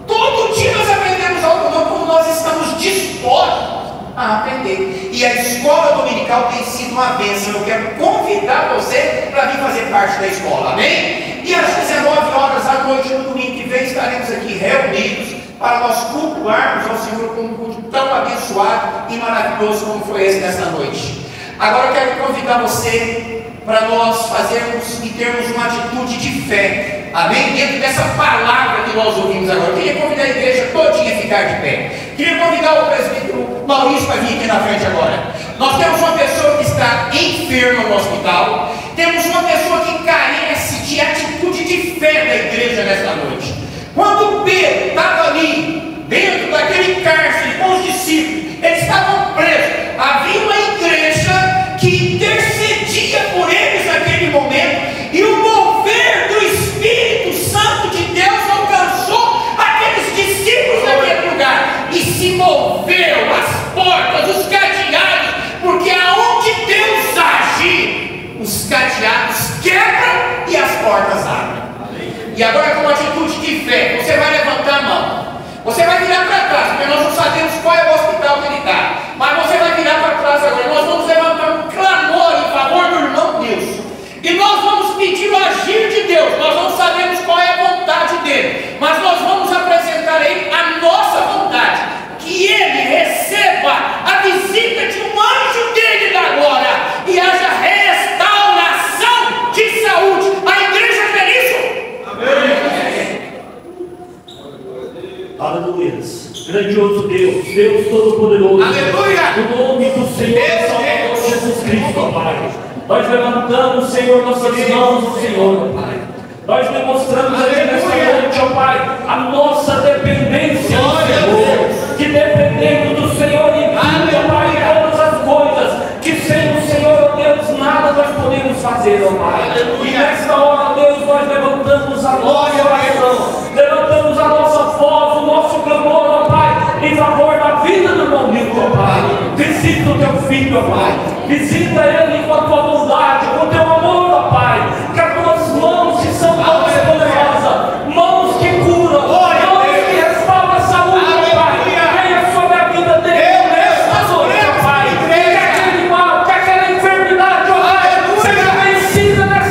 Todo dia nós aprendemos algo novo, como nós estamos dispostos a aprender. E a escola dominical tem sido uma bênção. Eu quero convidar você para vir fazer parte da escola. Amém? E às 19h à noite, no domingo que vem, estaremos aqui reunidos para nós cultuarmos ao Senhor com um culto tão abençoado e maravilhoso como foi esse nessa noite. Agora eu quero convidar você para nós fazermos e termos uma atitude de fé, amém? Dentro dessa palavra que nós ouvimos agora. Eu queria convidar a igreja todinha a ficar de pé. Queria convidar o presbítero Maurício para vir aqui na frente agora. Nós temos uma pessoa que está enferma no hospital, temos uma pessoa que carece de atitude de fé da igreja nesta noite. Quando Pedro estava ali, dentro daquele cárcere com os discípulos, eles estavam presos, havia uma igreja que intercedia por eles naquele momento, e o mover do Espírito Santo de Deus alcançou aqueles discípulos naquele lugar, e se moveu as portas, os cadeados, porque aonde Deus age, os cadeados quebram e as portas abrem. E agora, com uma atitude de fé, você vai levantar a mão, você vai virar para trás, porque nós não sabemos qual é o hospital que ele está, mas você vai virar para trás agora. Nós vamos levantar um clamor em favor do irmão Nilson, e nós vamos pedir o agir de Deus. Nós não sabemos qual é a vontade dele, mas nós vamos apresentar a ele a nossa vontade, que ele receba a visita de um anjo dele da glória, e haja restauração de saúde. A igreja quer isso?
Aleluia. Grandioso Deus, Deus Todo-Poderoso.
Aleluia.
No nome do Senhor e Salvador Jesus Cristo, ó Pai. Nós levantamos, Senhor, nossas mãos ao Senhor, ó Pai. Nós demonstramos aqui nesta noite, ó Pai, a nossa dependência do Senhor. Que dependendo do Senhor em tudo, ó Pai, todas as coisas, que sem o Senhor, ó Deus, nada nós podemos fazer, ó Pai. E nesta hora, Deus, nós levantamos a nossa oração, levantamos a nossa voz, o nosso clamor, ó Pai, em favor da vida do irmão Nilson, ó Pai. Visita o teu filho, ó Pai. Visita ele com a tua bondade, com o teu amor, ó Pai. Que as tuas mãos que são tão poderosas, mãos que curam, mãos que restauram a saúde, ó Pai. Venha sobre a vida dele, nesta noite, ó Pai. Que aquele mal, que aquela enfermidade, ó Pai, seja vencida nesta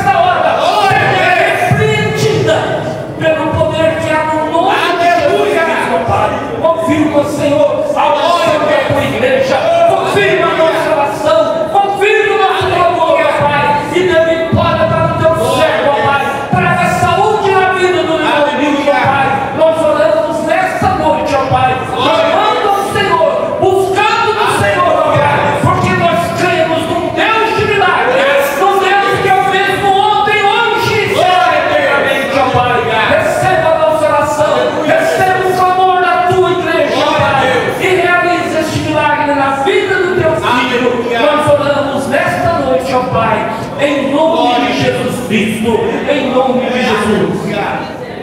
ó Pai, em nome de Jesus Cristo, em nome de Jesus.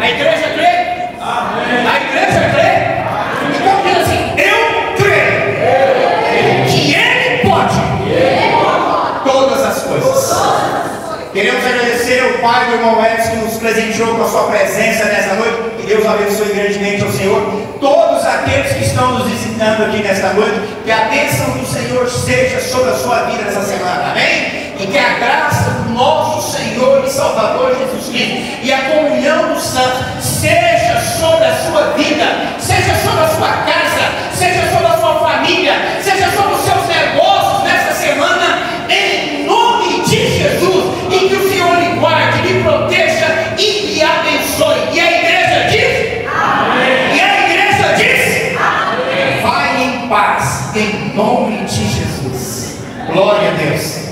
A igreja crê? Amém. A igreja crê? Então diz assim: eu creio que Ele pode todas as coisas. Queremos agradecer ao Pai do irmão Edson que nos presenteou com a sua presença nessa noite. Que Deus abençoe grandemente ao Senhor. Todos aqueles que estão nos visitando aqui nesta noite, que a bênção do Senhor seja sobre a sua vida nessa semana. Amém? E que a graça do nosso Senhor e Salvador Jesus Cristo e a comunhão dos santos seja sobre a sua vida, seja sobre a sua casa, seja sobre a sua família, seja sobre os seus negócios nessa semana, em nome de Jesus. E que o Senhor lhe guarde, lhe proteja e lhe abençoe. E a igreja diz? Amém. E a igreja diz? Amém. Vai em paz, em nome de Jesus. Glória a Deus.